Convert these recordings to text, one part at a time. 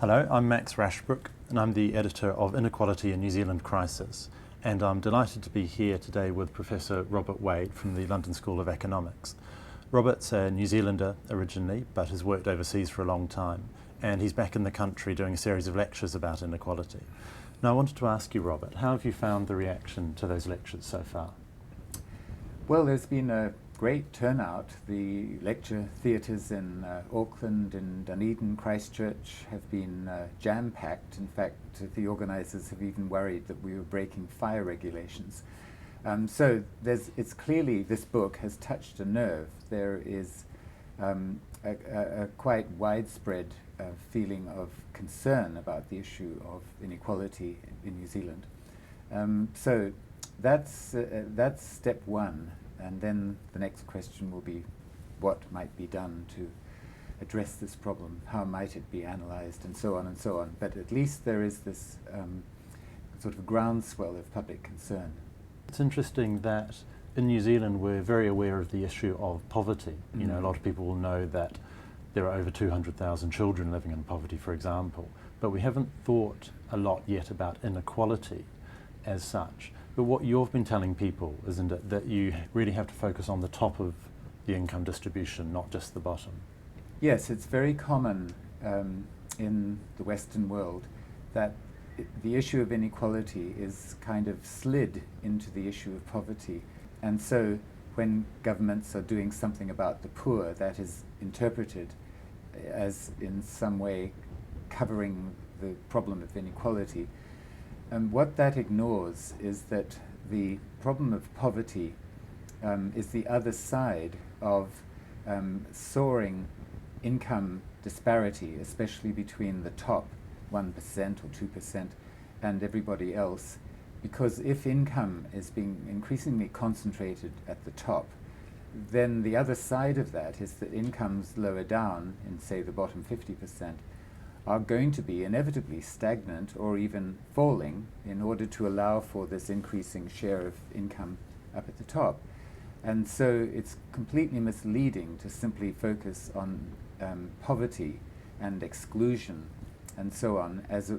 Hello, I'm Max Rashbrooke, and I'm the editor of Inequality in New Zealand Crisis. And I'm delighted to be here today with Professor Robert Wade from the London School of Economics. Robert's a New Zealander originally, but has worked overseas for a long time, and he's back in the country doing a series of lectures about inequality. Now, I wanted to ask you, Robert, how have you found the reaction to those lectures so far? Well, there's been a great turnout. The lecture theatres in Auckland and Dunedin, Christchurch have been jam-packed. In fact, the organisers have even worried that we were breaking fire regulations. So it's clearly this book has touched a nerve. There is a quite widespread feeling of concern about the issue of inequality in New Zealand. So that's step one. And then the next question will be what might be done to address this problem, how might it be analysed, and so on and so on. But at least there is this sort of groundswell of public concern. It's interesting that in New Zealand we're very aware of the issue of poverty. You know, a lot of people will know that there are over 200,000 children living in poverty, for example, but we haven't thought a lot yet about inequality as such. But what you've been telling people, isn't it, that you really have to focus on the top of the income distribution, not just the bottom? Yes, it's very common in the Western world that the issue of inequality is kind of slid into the issue of poverty. And so when governments are doing something about the poor, that is interpreted as in some way covering the problem of inequality. What that ignores is that the problem of poverty is the other side of soaring income disparity, especially between the top 1% or 2% and everybody else. Because if income is being increasingly concentrated at the top, then the other side of that is that incomes lower down in, say, the bottom 50%, are going to be inevitably stagnant or even falling in order to allow for this increasing share of income up at the top. And so it's completely misleading to simply focus on poverty and exclusion and so on as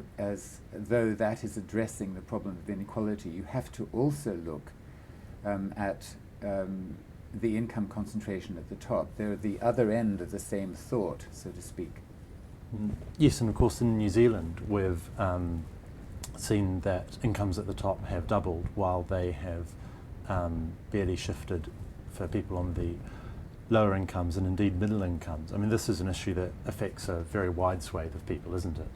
though that is addressing the problem of inequality. You have to also look at the income concentration at the top. They're the other end of the same thought, so to speak. Yes, and of course in New Zealand we've seen that incomes at the top have doubled while they have barely shifted for people on the lower incomes and indeed middle incomes. I mean, this is an issue that affects a very wide swathe of people, isn't it?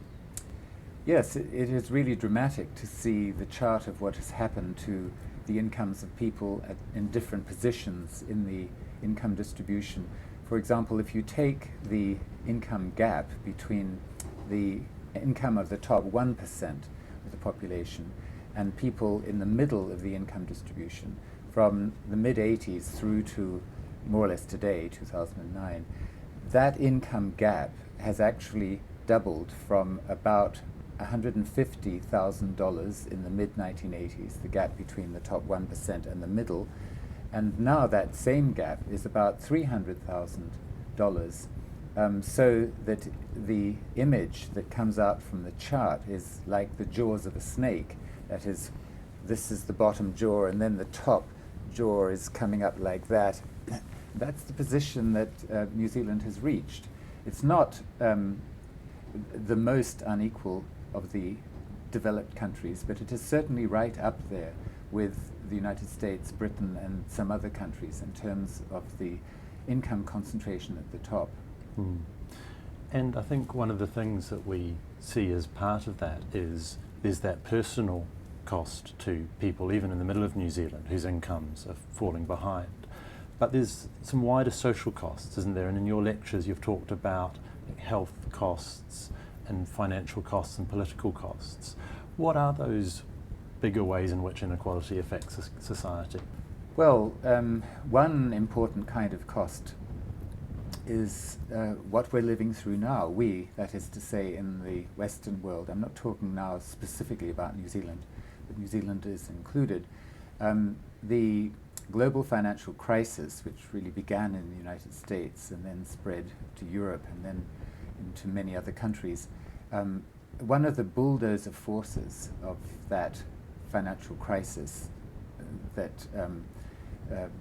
Yes, it is really dramatic to see the chart of what has happened to the incomes of people in different positions in the income distribution. For example, if you take the income gap between the income of the top 1% of the population and people in the middle of the income distribution from the mid-80s through to more or less today, 2009, that income gap has actually doubled from about $150,000 in the mid-1980s, the gap between the top 1% and the middle, and now that same gap is about $300,000. So that the image that comes out from the chart is like the jaws of a snake. That is, this is the bottom jaw, and then the top jaw is coming up like that. That's the position that New Zealand has reached. It's not the most unequal of the developed countries, but it is certainly right up there with the United States, Britain, and some other countries in terms of the income concentration at the top. And I think one of the things that we see as part of that is there's that personal cost to people, even in the middle of New Zealand, whose incomes are falling behind. But there's some wider social costs, isn't there? And in your lectures you've talked about health costs and financial costs and political costs. What are those bigger ways in which inequality affects society? Well, one important kind of cost is what we're living through now. We, that is to say, in the Western world. I'm not talking now specifically about New Zealand, but New Zealand is included. The global financial crisis, which really began in the United States and then spread to Europe and then into many other countries, One of the bulldozer forces of that financial crisis that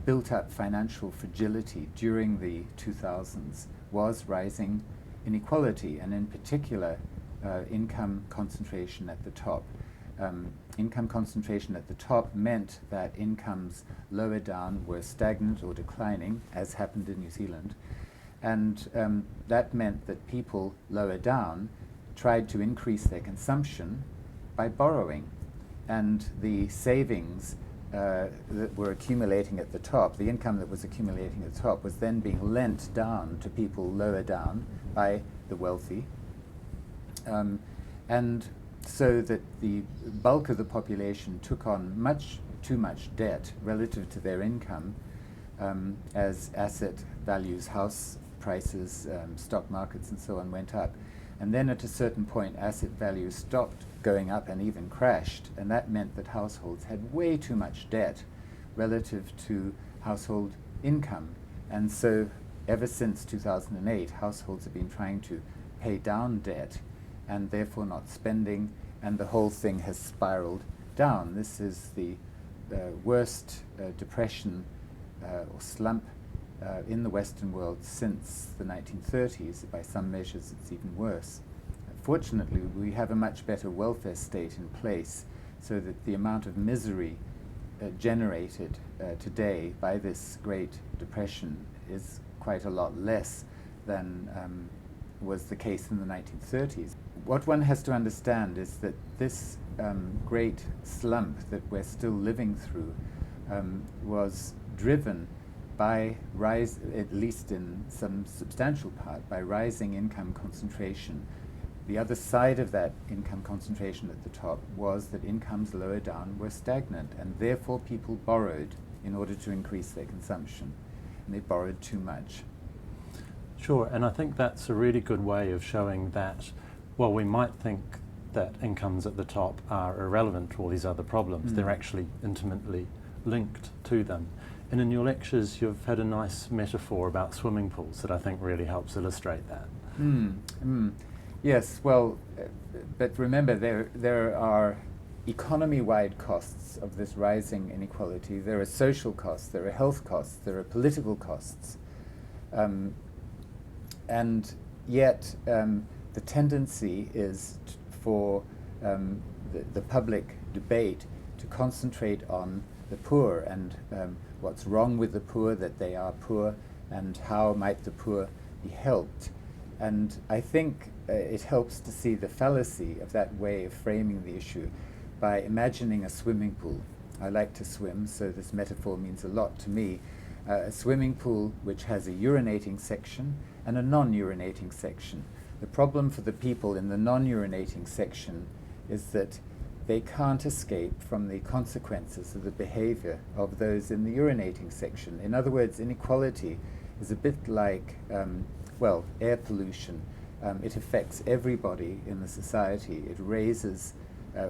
built up financial fragility during the 2000s was rising inequality, and in particular income concentration at the top. Income concentration at the top meant that incomes lower down were stagnant or declining, as happened in New Zealand, and that meant that people lower down tried to increase their consumption by borrowing, and the savings that were accumulating at the top, the income that was accumulating at the top, was then being lent down to people lower down by the wealthy, and so that the bulk of the population took on much too much debt relative to their income as asset values, house prices, stock markets and so on went up. And then at a certain point, asset values stopped going up and even crashed, and that meant that households had way too much debt relative to household income. And so ever since 2008, households have been trying to pay down debt and therefore not spending, and the whole thing has spiraled down. This is the worst depression or slump in the Western world since the 1930s. By some measures, it's even worse. Fortunately, we have a much better welfare state in place, so that the amount of misery generated today by this Great Depression is quite a lot less than was the case in the 1930s. What one has to understand is that this great slump that we're still living through was driven by at least in some substantial part, by rising income concentration. The other side of that income concentration at the top was that incomes lower down were stagnant, and therefore people borrowed in order to increase their consumption, and they borrowed too much. Sure, and I think that's a really good way of showing that, while we might think that incomes at the top are irrelevant to all these other problems, they're actually intimately linked to them. And in your lectures, you've had a nice metaphor about swimming pools that I think really helps illustrate that. Yes, well, but remember, there are economy-wide costs of this rising inequality. There are social costs, there are health costs, there are political costs. And yet the tendency is for the public debate to concentrate on the poor and what's wrong with the poor, that they are poor, and how might the poor be helped. And I think it helps to see the fallacy of that way of framing the issue by imagining a swimming pool. I like to swim, so this metaphor means a lot to me. A swimming pool which has a urinating section and a non-urinating section. The problem for the people in the non-urinating section is that they can't escape from the consequences of the behavior of those in the urinating section. In other words, inequality is a bit like, air pollution. It affects everybody in the society. It raises,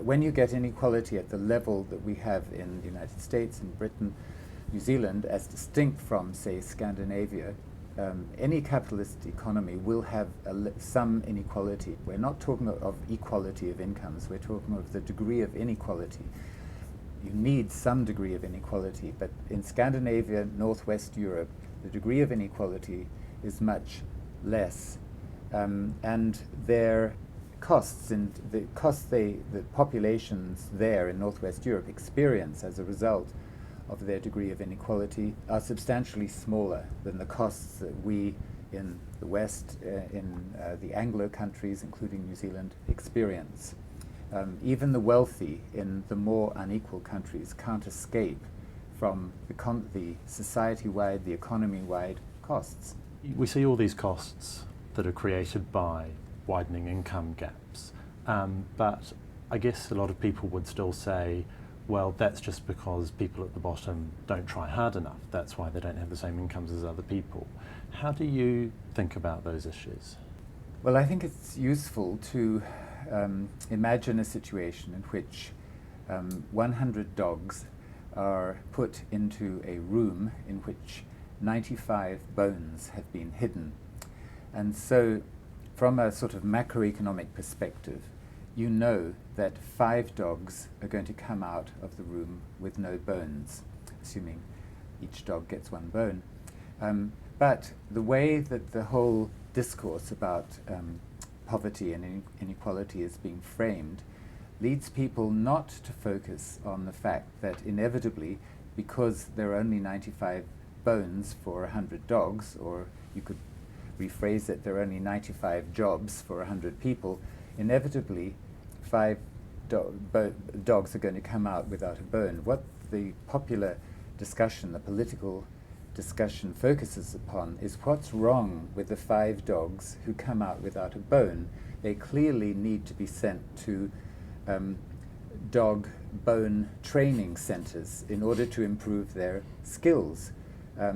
when you get inequality at the level that we have in the United States, in Britain, New Zealand, as distinct from, say, Scandinavia, any capitalist economy will have some inequality. We're not talking of equality of incomes, we're talking of the degree of inequality. You need some degree of inequality, but in Scandinavia, Northwest Europe, the degree of inequality is much less. And their costs, and the populations there in Northwest Europe experience as a result of their degree of inequality are substantially smaller than the costs that we in the West, in the Anglo countries, including New Zealand, experience. Even the wealthy in the more unequal countries can't escape from the society-wide, the economy-wide costs. We see all these costs that are created by widening income gaps, but I guess a lot of people would still say, well, that's just because people at the bottom don't try hard enough. That's why they don't have the same incomes as other people. How do you think about those issues? Well, I think it's useful to imagine a situation in which 100 dogs are put into a room in which 95 bones have been hidden. And so from a sort of macroeconomic perspective, you know that 5 dogs are going to come out of the room with no bones, assuming each dog gets 1 bone. But the way that the whole discourse about poverty and inequality is being framed leads people not to focus on the fact that inevitably, because there are only 95 bones for 100 dogs, or you could rephrase it, there are only 95 jobs for 100 people, inevitably 5 dogs are going to come out without a bone. What the popular discussion, the political discussion focuses upon is what's wrong with the 5 dogs who come out without a bone. They clearly need to be sent to dog bone training centers in order to improve their skills.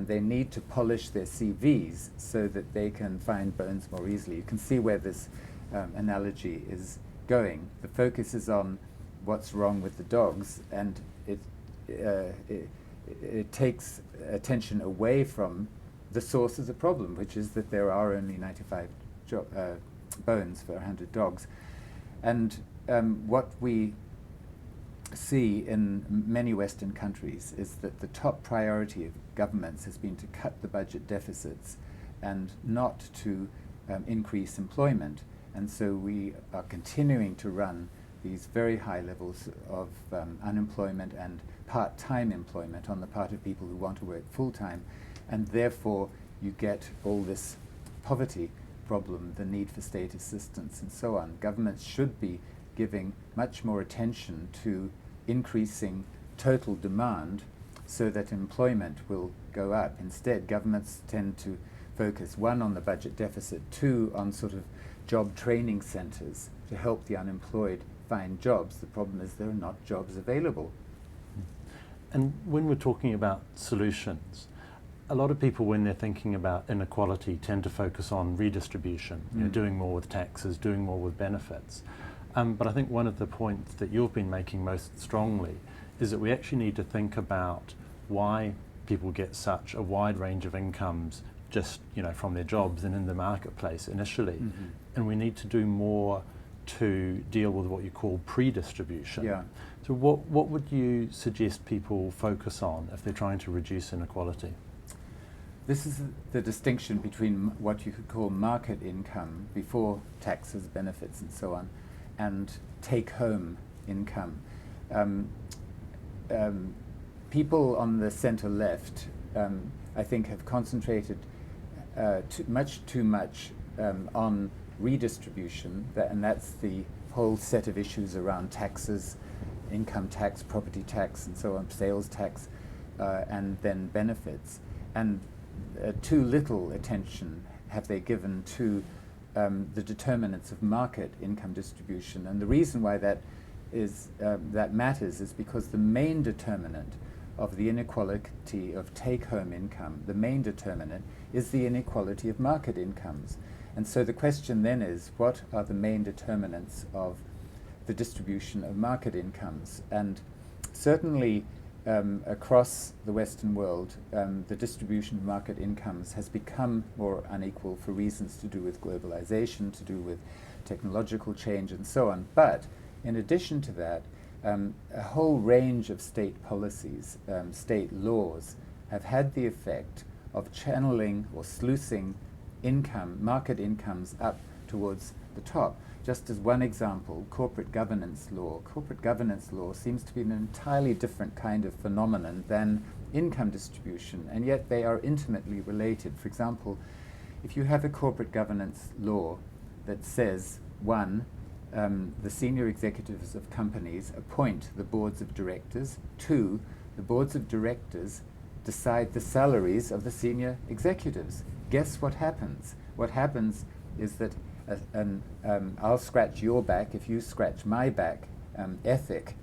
They need to polish their CVs so that they can find bones more easily. You can see where this analogy is going. The focus is on what's wrong with the dogs, and it takes attention away from the source of the problem, which is that there are only 95 bones for 100 dogs. And what we see in many Western countries is that the top priority of governments has been to cut the budget deficits and not to increase employment. And so we are continuing to run these very high levels of unemployment and part-time employment on the part of people who want to work full-time, and therefore you get all this poverty problem, the need for state assistance and so on. Governments should be giving much more attention to increasing total demand so that employment will go up. Instead, governments tend to focus, 1, on the budget deficit, 2, on sort of job training centers to help the unemployed find jobs. The problem is there are not jobs available. And when we're talking about solutions, a lot of people, when they're thinking about inequality, tend to focus on redistribution, you know, doing more with taxes, doing more with benefits. But I think one of the points that you've been making most strongly is that we actually need to think about why people get such a wide range of incomes just, you know, from their jobs and in the marketplace initially. And we need to do more to deal with what you call pre-distribution. Yeah. So what would you suggest people focus on if they're trying to reduce inequality? This is the distinction between what you could call market income before taxes, benefits and so on, and take-home income. People on the center-left, I think, have concentrated too much on redistribution, and that's the whole set of issues around taxes, income tax, property tax and so on, sales tax, and then benefits. And too little attention have they given to the determinants of market income distribution. And the reason why that matters is because the main determinant of the inequality of take-home income, the main determinant, is the inequality of market incomes. And so the question then is, what are the main determinants of the distribution of market incomes? And certainly across the Western world, the distribution of market incomes has become more unequal for reasons to do with globalization, to do with technological change and so on. But in addition to that, a whole range of state policies, state laws, have had the effect of channeling or sluicing market incomes up towards the top. Just as one example, corporate governance law. Corporate governance law seems to be an entirely different kind of phenomenon than income distribution, and yet they are intimately related. For example, if you have a corporate governance law that says, 1, the senior executives of companies appoint the boards of directors. 2, the boards of directors decide the salaries of the senior executives. Guess what happens? What happens is that I'll scratch your back if you scratch my back ethic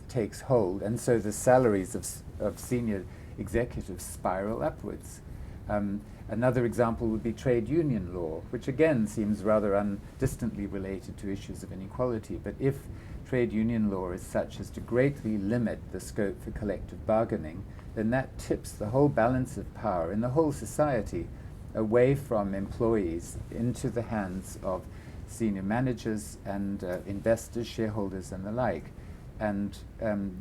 takes hold, and so the salaries of senior executives spiral upwards. Another example would be trade union law, which again seems rather distantly related to issues of inequality. But if trade union law is such as to greatly limit the scope for collective bargaining, then that tips the whole balance of power in the whole society away from employees into the hands of senior managers and investors, shareholders, and the like. And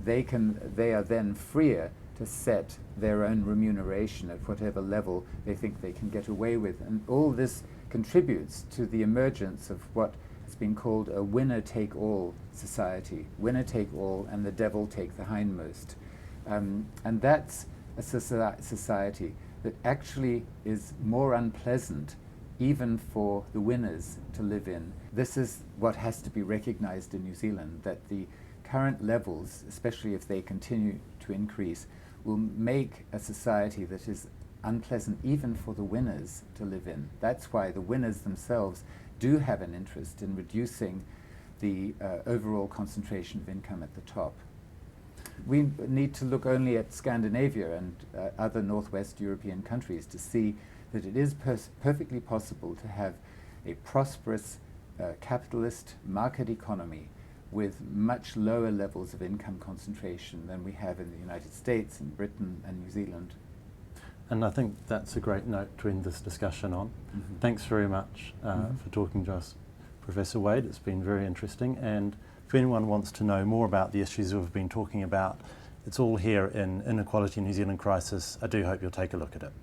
they are then freer to set their own remuneration at whatever level they think they can get away with. And all this contributes to the emergence of what has been called a winner-take-all society. Winner take all, and the devil take the hindmost. And that's a society that actually is more unpleasant even for the winners to live in. This is what has to be recognized in New Zealand, that the current levels, especially if they continue to increase, will make a society that is unpleasant even for the winners to live in. That's why the winners themselves do have an interest in reducing the overall concentration of income at the top. We need to look only at Scandinavia and other Northwest European countries to see that it is perfectly possible to have a prosperous capitalist market economy with much lower levels of income concentration than we have in the United States and Britain and New Zealand. And I think that's a great note to end this discussion on. Mm-hmm. Thanks very much for talking to us, Professor Wade. It's been very interesting. And if anyone wants to know more about the issues we've been talking about, it's all here in Inequality New Zealand Crisis. I do hope you'll take a look at it.